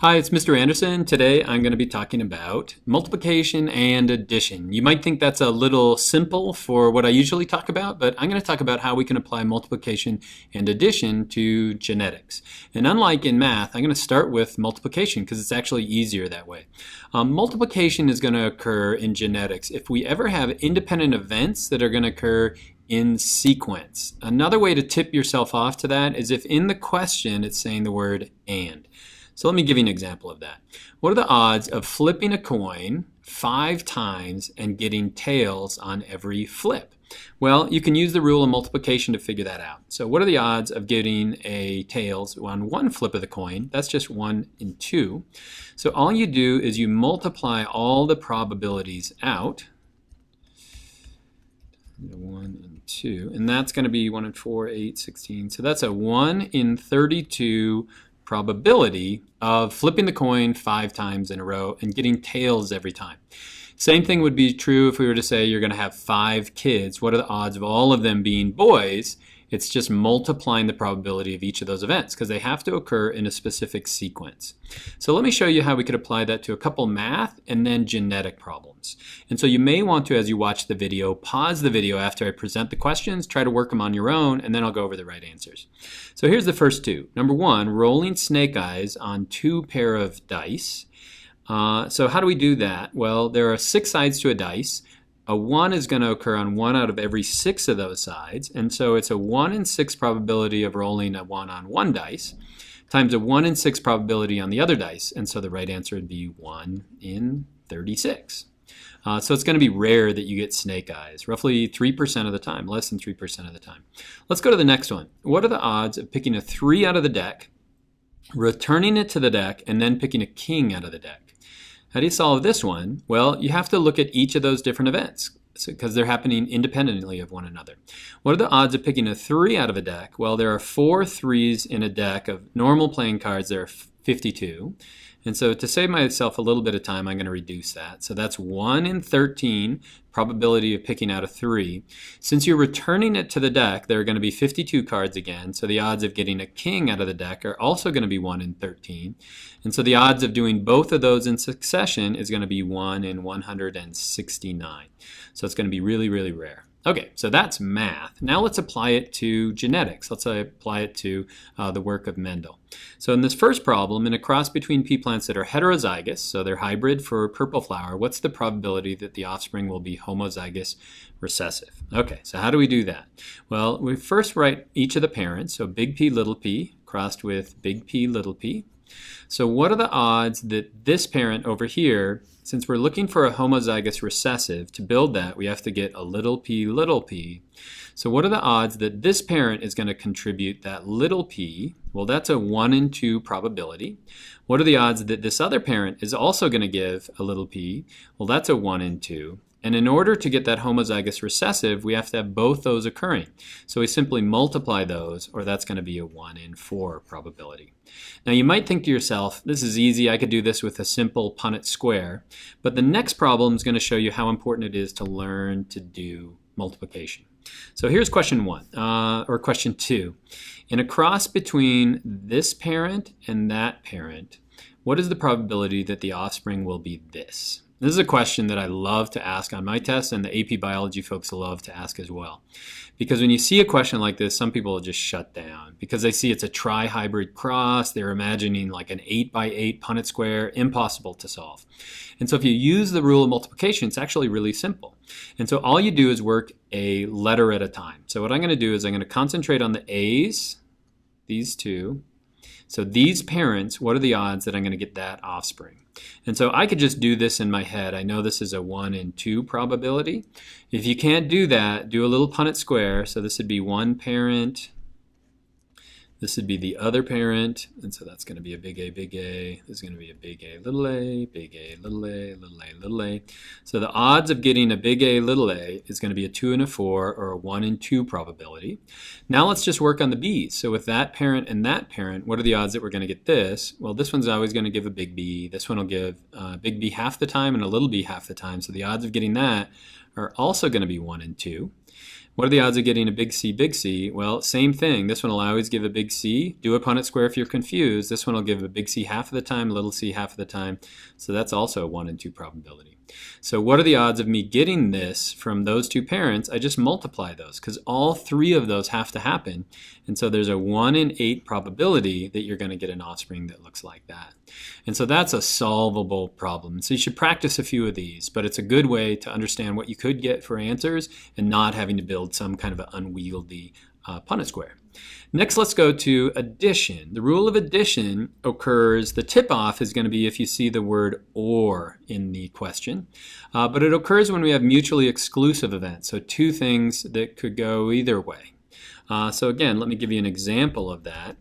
Hi, it's Mr. Anderson. Today I'm going to be talking about multiplication and addition. You might think that's a little simple for what I usually talk about, but I'm going to talk about how we can apply multiplication and addition to genetics. And unlike in math, I'm going to start with multiplication because it's actually easier that way. Multiplication is going to occur in genetics if we ever have independent events that are going to occur in sequence. Another way to tip yourself off to that is if in the question it's saying the word and. So let me give you an example of that. What are the odds of flipping a coin 5 times and getting tails on every flip? Well, you can use the rule of multiplication to figure that out. So what are the odds of getting a tails on one flip of the coin? That's just 1 in 2. So all you do is you multiply all the probabilities out. 1 and 2. And that's going to be 1 in 4, 8, 16. So that's a 1 in 32 probability of flipping the coin 5 times in a row and getting tails every time. Same thing would be true if we were to say you're going to have 5 kids. What are the odds of all of them being boys? It's just multiplying the probability of each of those events because they have to occur in a specific sequence. So let me show you how we could apply that to a couple math and then genetic problems. And so you may want to, as you watch the video, pause the video after I present the questions, try to work them on your own, and then I'll go over the right answers. So here's the first two. Number 1, rolling snake eyes on 2 pair of dice. So how do we do that? Well, there are 6 sides to a dice. A 1 is going to occur on 1 out of every 6 of those sides, and so it's a 1 in 6 probability of rolling a 1 on one dice times a 1 in 6 probability on the other dice, and so the right answer would be 1 in 36. So it's going to be rare that you get snake eyes, roughly 3% of the time, less than 3% of the time. Let's go to the next one. What are the odds of picking a 3 out of the deck, returning it to the deck, and then picking a king out of the deck? How do you solve this one? Well, you have to look at each of those different events because they're happening independently of one another. What are the odds of picking a 3 out of a deck? Well, there are 4 3s in a deck of normal playing cards. There are 52. And so to save myself a little bit of time, I'm going to reduce that. So that's 1 in 13 probability of picking out a 3. Since you're returning it to the deck, there are going to be 52 cards again. So the odds of getting a king out of the deck are also going to be 1 in 13. And so the odds of doing both of those in succession is going to be 1 in 169. So it's going to be really, really rare. Okay, so that's math. Now let's apply it to genetics. Let's apply it to the work of Mendel. So in this first problem, in a cross between pea plants that are heterozygous, so they're hybrid for purple flower, what's the probability that the offspring will be homozygous recessive? Okay, so how do we do that? Well, we first write each of the parents, so big P, little p, crossed with big P, little p. So what are the odds that this parent over here, since we're looking for a homozygous recessive, to build that we have to get a little p, little p. So what are the odds that this parent is going to contribute that little p? Well, that's a 1 in 2 probability. What are the odds that this other parent is also going to give a little p? Well, that's a 1 in 2. And in order to get that homozygous recessive, we have to have both those occurring. So we simply multiply those, or that's going to be a 1 in 4 probability. Now you might think to yourself, this is easy, I could do this with a simple Punnett square. But the next problem is going to show you how important it is to learn to do multiplication. So here's question 1, or question 2. In a cross between this parent and that parent, what is the probability that the offspring will be this? This is a question that I love to ask on my tests, and the AP Biology folks love to ask as well. Because when you see a question like this, some people will just shut down because they see it's a tri-hybrid cross. They're imagining like an 8x8 Punnett square, impossible to solve. And so if you use the rule of multiplication, it's actually really simple. And so all you do is work a letter at a time. So what I'm going to do is I'm going to concentrate on the A's, these two. So these parents, what are the odds that I'm going to get that offspring? And so I could just do this in my head. I know this is a 1 in 2 probability. If you can't do that, do a little Punnett square. So this would be one parent. This would be the other parent. And so that's going to be a big A, big A. This is going to be a big A, little a, big A, little a, little a, little a. So the odds of getting a big A, little a is going to be a 2 and a 4 or a 1 in 2 probability. Now let's just work on the B's. So with that parent and that parent, what are the odds that we're going to get this? Well, this one's always going to give a big B. This one will give big B half the time and a little b half the time. So the odds of getting that are also going to be 1 in 2. What are the odds of getting a big C, big C? Well, same thing. This one will always give a big C. Do a Punnett square if you're confused. This one will give a big C half of the time, little c half of the time. So that's also a 1 in 2 probability. So what are the odds of me getting this from those two parents? I just multiply those because all three of those have to happen. And so there's a 1 in 8 probability that you're going to get an offspring that looks like that. And so that's a solvable problem. So you should practice a few of these, but it's a good way to understand what you could get for answers and not having to build some kind of an unwieldy Punnett square. Next, let's go to addition. The rule of addition occurs, the tip-off is going to be if you see the word or in the question, but it occurs when we have mutually exclusive events, so two things that could go either way. So again, let me give you an example of that.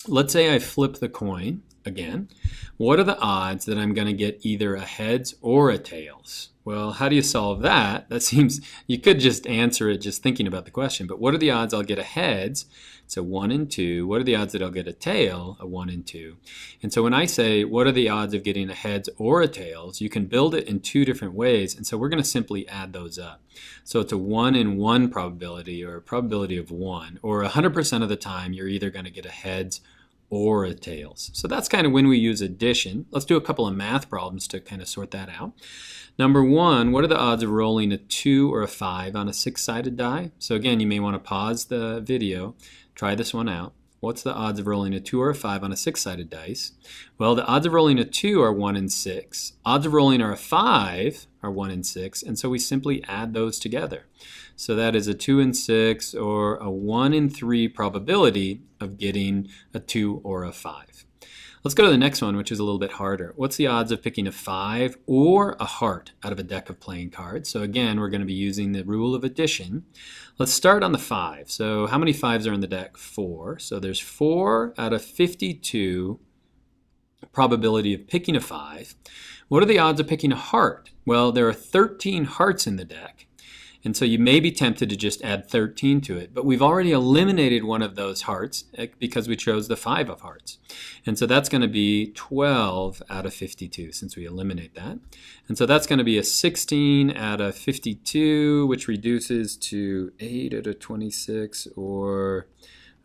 Let's say I flip the coin again. What are the odds that I'm going to get either a heads or a tails? Well, how do you solve that? That seems, you could just answer it just thinking about the question, but what are the odds I'll get a heads? It's a 1 in 2. What are the odds that I'll get a tail? A 1 in 2. And so when I say, what are the odds of getting a heads or a tails, you can build it in two different ways, and so we're going to simply add those up. So it's a 1 in 1 probability, or a probability of 1, or 100% of the time you're either going to get a heads or a tails. So that's kind of when we use addition. Let's do a couple of math problems to kind of sort that out. Number one, what are the odds of rolling a 2 or a 5 on a 6-sided die? So again, you may want to pause the video, try this one out. What's the odds of rolling a 2 or a 5 on a 6-sided dice? Well, the odds of rolling a 2 are 1 in 6. Odds of rolling a 5 are 1 in 6, and so we simply add those together. So that is a 2 in 6 or a 1 in 3 probability of getting a 2 or a 5. Let's go to the next one, which is a little bit harder. What's the odds of picking a 5 or a heart out of a deck of playing cards? So again, we're going to be using the rule of addition. Let's start on the 5. So how many 5s are in the deck? 4. So there's 4 out of 52 probability of picking a 5. What are the odds of picking a heart? Well, there are 13 hearts in the deck. And so you may be tempted to just add 13 to it, but we've already eliminated one of those hearts because we chose the 5 of hearts. And so that's going to be 12 out of 52 since we eliminate that. And so that's going to be a 16 out of 52, which reduces to 8 out of 26 or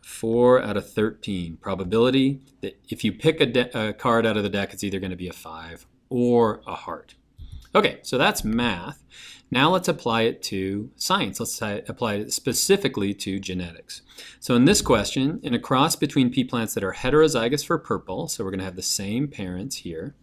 4 out of 13 probability that if you pick a card out of the deck, it's either going to be a 5 or a heart. Okay, so that's math. Now let's apply it to science. Let's apply it specifically to genetics. So in this question, in a cross between pea plants that are heterozygous for purple, so we're going to have the same parents here,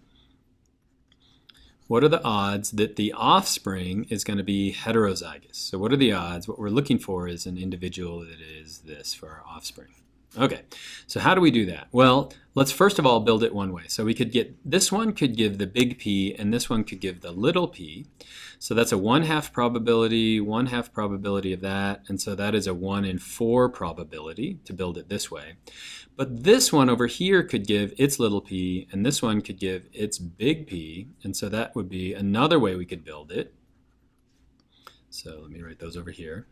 what are the odds that the offspring is going to be heterozygous? So what are the odds? What we're looking for is an individual that is this for our offspring. Okay, so how do we do that? Well, let's first of all build it one way. So we could get, this one could give the big P and this one could give the little p. So that's a 1/2 probability, 1/2 probability of that, and so that is a 1 in 4 probability to build it this way. But this one over here could give its little p and this one could give its big P, and so that would be another way we could build it. So let me write those over here.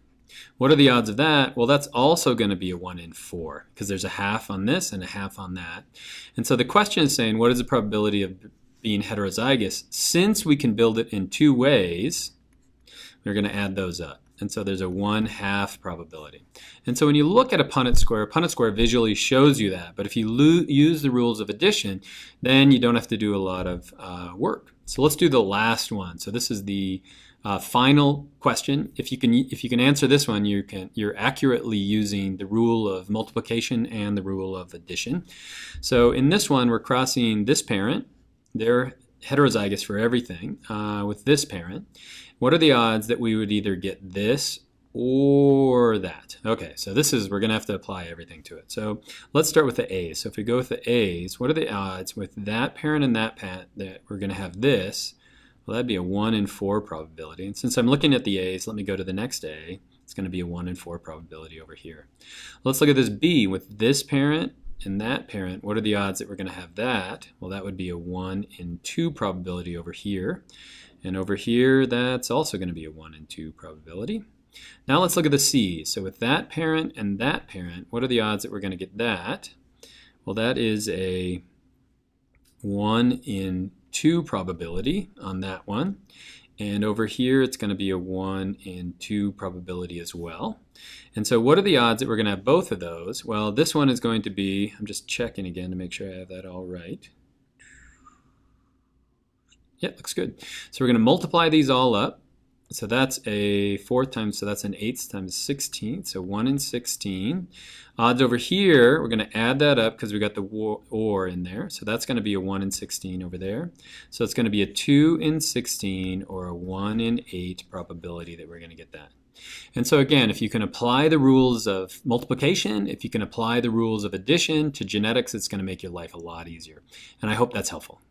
What are the odds of that? Well, that's also going to be a 1 in 4 because there's a 1/2 on this and a 1/2 on that. And so the question is saying, what is the probability of being heterozygous? Since we can build it in two ways, we're going to add those up. And so there's a 1/2 probability. And so when you look at a Punnett square visually shows you that. But if you use the rules of addition, then you don't have to do a lot of work. So let's do the last one. So this is the final question. If you can answer this one, you're accurately using the rule of multiplication and the rule of addition. So in this one, we're crossing this parent. They're heterozygous for everything with this parent. What are the odds that we would either get this or that? Okay, so this is, we're going to have to apply everything to it. So let's start with the A's. So if we go with the A's, what are the odds with that parent and that parent that we're going to have this? Well, that'd be a 1 in 4 probability. And since I'm looking at the A's, let me go to the next A. It's going to be a 1 in 4 probability over here. Let's look at this B with this parent and that parent. What are the odds that we're going to have that? Well, that would be a 1 in 2 probability over here. And over here, that's also going to be a 1 in 2 probability. Now let's look at the C. So with that parent and that parent, what are the odds that we're going to get that? Well, that is a 1 in 2 probability on that one. And over here, it's going to be a 1 in 2 probability as well. And so what are the odds that we're going to have both of those? Well, this one is going to be, I'm just checking again to make sure I have that all right. Yeah, looks good. So we're going to multiply these all up. So that's a 4th times, so that's an 8th times 16, so 1 in 16. Odds over here, we're going to add that up because we got the or in there. So that's going to be a 1 in 16 over there. So it's going to be a 2 in 16 or a 1 in 8 probability that we're going to get that. And so again, if you can apply the rules of multiplication, if you can apply the rules of addition to genetics, it's going to make your life a lot easier. And I hope that's helpful.